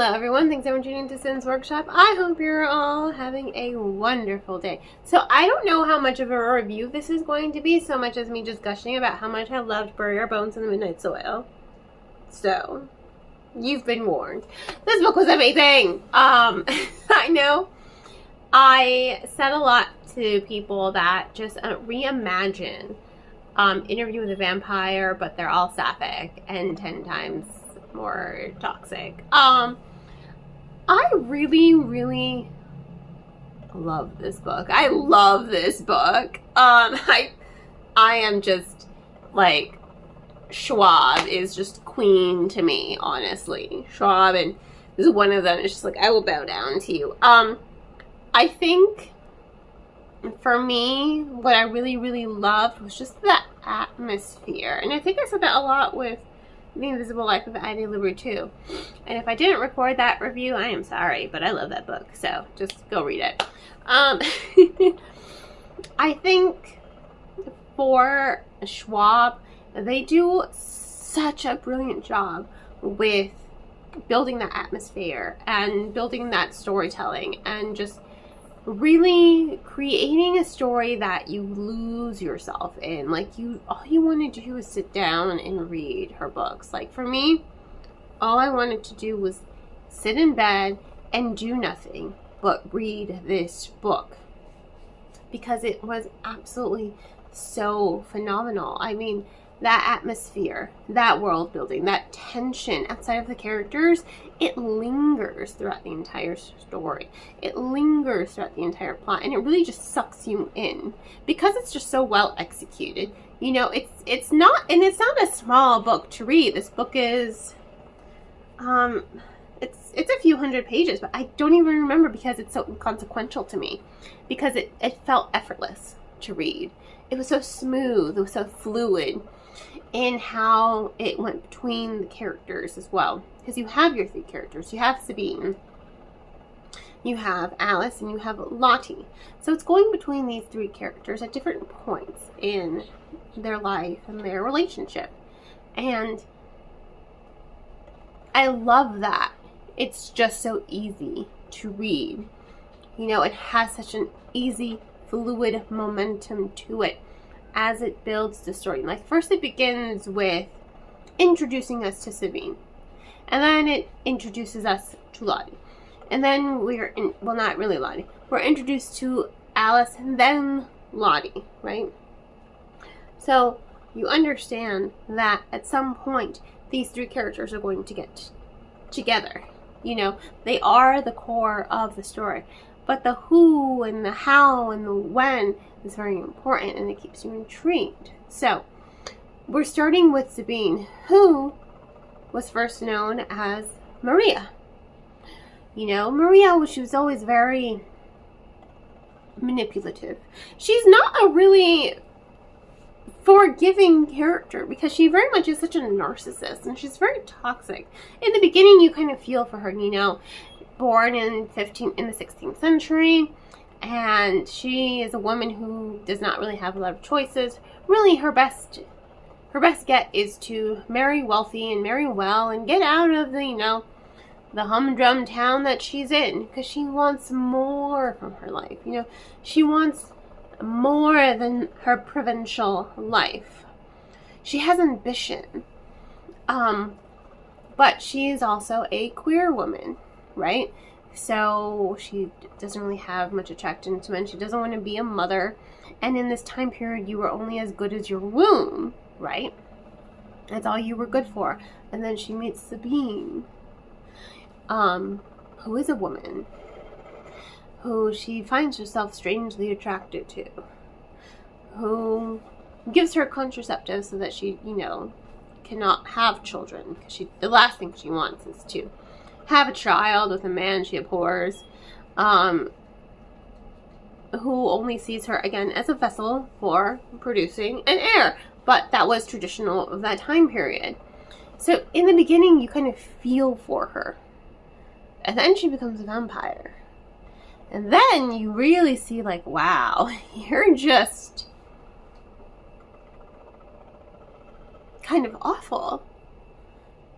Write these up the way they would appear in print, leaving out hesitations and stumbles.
Hello everyone, thanks for tuning into Sin's Workshop. I hope you're all having a wonderful day. So I don't know how much of a review this is going to be, so much as me just gushing about how much I loved Bury Our Bones in the Midnight Soil. So, you've been warned. This book was amazing! I know I said a lot to people that just reimagine Interview with a Vampire, but they're all sapphic and 10 times more toxic. I really love this book. I love this book. I am just like, Schwab is just queen to me, honestly. Schwab, and this is one of them. It's just like, I will bow down to you. I think for me, what I really loved was just the atmosphere. And I think I said that a lot with The Invisible Life of Addie, LaRue too. And if I didn't record that review, I am sorry, but I love that book, so just go read it. I think for Schwab, they do such a brilliant job with building that atmosphere and building that storytelling and just really creating a story that you lose yourself in. Like, all you want to do is sit down and read her books. Like, for me, all I wanted to do was sit in bed and do nothing but read this book, because it was absolutely so phenomenal. I mean, that atmosphere, that world building, that tension outside of the characters, it lingers throughout the entire story. It lingers throughout the entire plot, and it really just sucks you in because it's just so well executed. You know, it's not a small book to read. This book is it's a few hundred pages, but I don't even remember because it's so inconsequential to me, because it felt effortless to read. It was so smooth, it was so fluid in how it went between the characters as well. Because you have your three characters. You have Sabine, you have Alice, and you have Lottie. So it's going between these three characters at different points in their life and their relationship. And I love that. It's just so easy to read. You know, it has such an easy, fluid momentum to it as it builds the story. Like, first it begins with introducing us to Sabine, and then it introduces us to Lottie, and then well, not really Lottie, we're introduced to Alice and then Lottie, right? So you understand that at some point these three characters are going to get together. You know, they are the core of the story, but the who and the how and the when is very important, and it keeps you intrigued. So we're starting with Sabine, who was first known as Maria. You know, Maria, she was always very manipulative. She's not a really forgiving character because she very much is such a narcissist, and she's very toxic. In the beginning, you kind of feel for her, you know, born in the 16th century, and she is a woman who does not really have a lot of choices. Really, her best get is to marry wealthy and marry well and get out of the, you know, the humdrum town that she's in, because she wants more from her life. You know, she wants more than her provincial life. She has ambition, but she is also a queer woman, right? So she doesn't really have much attraction to men. She doesn't want to be a mother. And in this time period, you were only as good as your womb, right? That's all you were good for. And then she meets Sabine, who is a woman, who she finds herself strangely attracted to, who gives her contraceptives so that she, you know, cannot have children. Because the last thing she wants is to have a child with a man she abhors, who only sees her, again, as a vessel for producing an heir. But that was traditional of that time period. So in the beginning, you kind of feel for her. And then she becomes a vampire. And then you really see, like, wow, you're just kind of awful.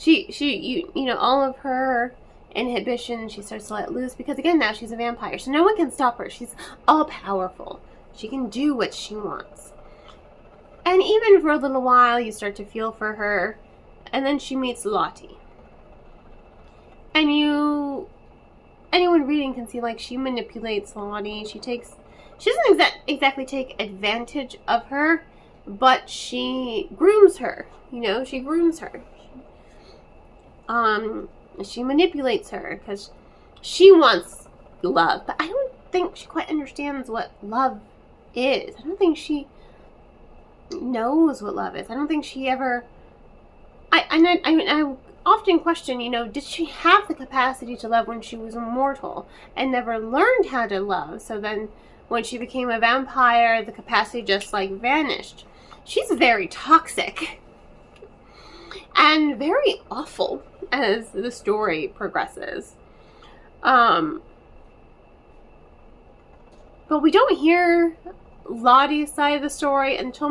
You know, all of her inhibition. She starts to let loose because, again, now she's a vampire. So no one can stop her. She's all-powerful. She can do what she wants. And even for a little while, you start to feel for her. And then she meets Lottie. And anyone reading can see, like, she manipulates Lottie. She doesn't exactly take advantage of her, but she grooms her. You know, she grooms her. She manipulates her because she wants love, but I don't think she quite understands what love is. I don't think she knows what love is. I don't think she ever. I often question, you know, did she have the capacity to love when she was immortal and never learned how to love? So then, when she became a vampire, the capacity just like vanished. She's very toxic and very awful as the story progresses. But we don't hear Lottie's side of the story until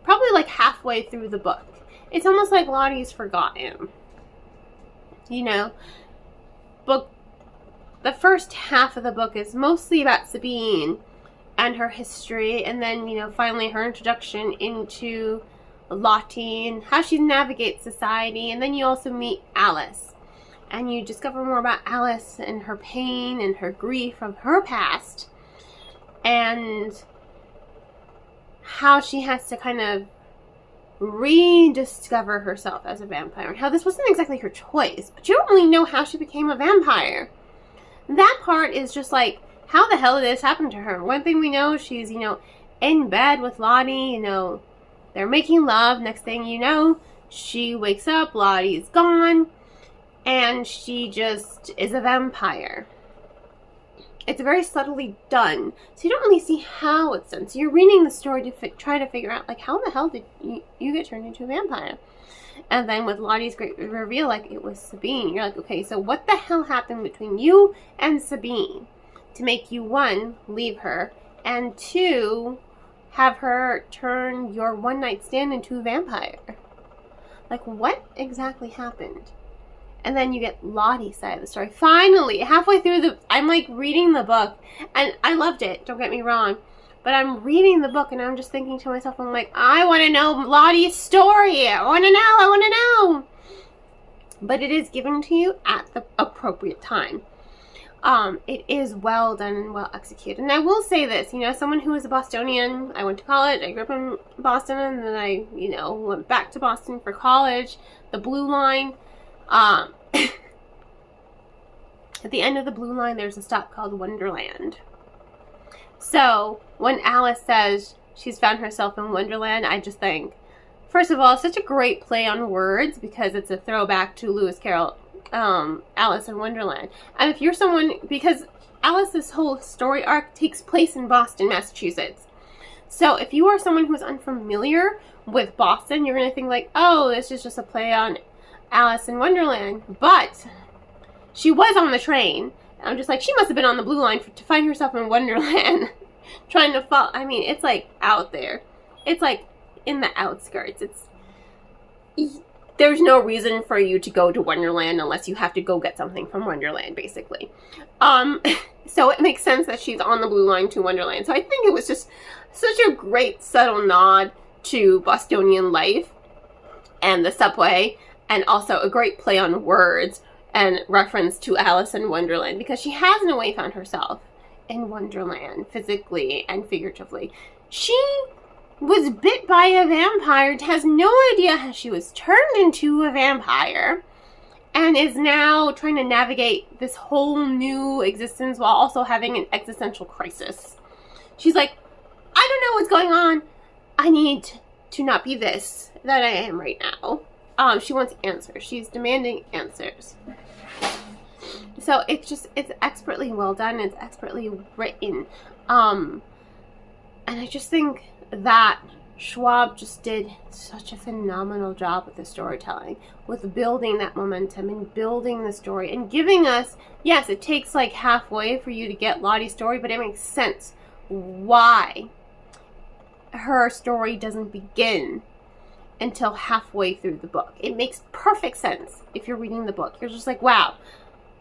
probably like halfway through the book. It's almost like Lottie's forgotten. You know, the first half of the book is mostly about Sabine and her history, and then, you know, finally her introduction into Lottie and how she navigates society. And then you also meet Alice, and you discover more about Alice and her pain and her grief from her past, and how she has to kind of rediscover herself as a vampire, and how this wasn't exactly her choice, but you don't really know how she became a vampire. That part is just like, how the hell did this happen to her? One thing we know, she's, you know, in bed with Lottie, you know, they're making love. Next thing you know, she wakes up, Lottie's gone, and she just is a vampire. It's very subtly done, so you don't really see how it's done. So you're reading the story to try to figure out, like, how the hell did you get turned into a vampire? And then with Lottie's great reveal, like, it was Sabine. You're like, okay, so what the hell happened between you and Sabine to make you, one, leave her, and two, have her turn your one-night stand into a vampire? Like, what exactly happened? And then you get Lottie's side of the story. Finally, halfway through I'm like reading the book, and I loved it, don't get me wrong, but I'm reading the book and I'm just thinking to myself, I'm like, I want to know Lottie's story. I want to know. But it is given to you at the appropriate time. It is well done and well executed. And I will say this, you know, someone who is a Bostonian, I went to college, I grew up in Boston, and then I, you know, went back to Boston for college, the Blue Line. At the end of the Blue Line, there's a stop called Wonderland. So when Alice says she's found herself in Wonderland, I just think, first of all, such a great play on words, because it's a throwback to Lewis Carroll, Alice in Wonderland. And if you're someone, because Alice's whole story arc takes place in Boston, Massachusetts. So if you are someone who is unfamiliar with Boston, you're going to think like, oh, this is just a play on Alice in Wonderland. But she was on the train. I'm just like, she must have been on the Blue Line to find herself in Wonderland. Trying to follow. I mean, it's like out there. It's like in the outskirts. There's no reason for you to go to Wonderland unless you have to go get something from Wonderland, basically. So it makes sense that she's on the Blue Line to Wonderland. So I think it was just such a great subtle nod to Bostonian life and the subway, and also a great play on words and reference to Alice in Wonderland, because she has in a way found herself in Wonderland, physically and figuratively. She was bit by a vampire, has no idea how she was turned into a vampire, and is now trying to navigate this whole new existence while also having an existential crisis. She's like, I don't know what's going on. I need to not be this that I am right now. She wants answers. She's demanding answers. So it's expertly well done. It's expertly written. And I just think that Schwab just did such a phenomenal job with the storytelling, with building that momentum and building the story and giving us, yes, it takes like halfway for you to get Lottie's story, but it makes sense why her story doesn't begin until halfway through the book. It makes perfect sense if you're reading the book. You're just like, wow.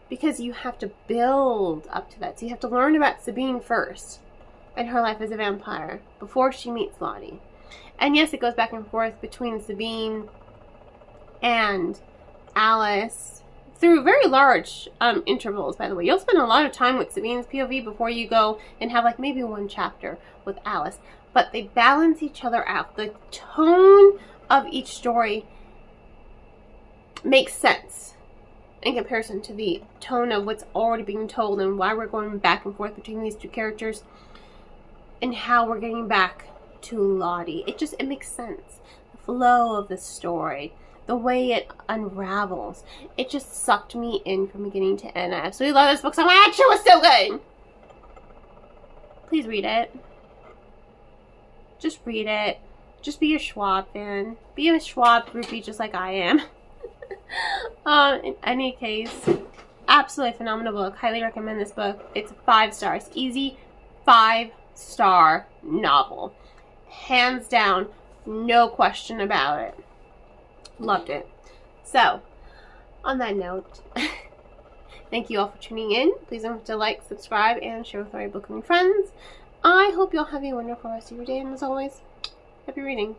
Because you have to build up to that. So you have to learn about Sabine first and her life as a vampire before she meets Lottie. And yes, it goes back and forth between Sabine and Alice through very large intervals, by the way. You'll spend a lot of time with Sabine's POV before you go and have like maybe one chapter with Alice. But they balance each other out. The tone of each story makes sense in comparison to the tone of what's already being told and why we're going back and forth between these two characters and how we're getting back to Lottie. It makes sense. The flow of the story, the way it unravels, it just sucked me in from beginning to end. I absolutely love this book so much. It was so good. Please read it. Just read it. Just be a Schwab fan. Be a Schwab groupie just like I am. In any case, absolutely phenomenal book. Highly recommend this book. It's 5 stars. Easy 5-star novel. Hands down. No question about it. Loved it. So, on that note, thank you all for tuning in. Please don't forget to like, subscribe, and share with all your book reading friends. I hope you all have a wonderful rest of your day, and as always, happy reading.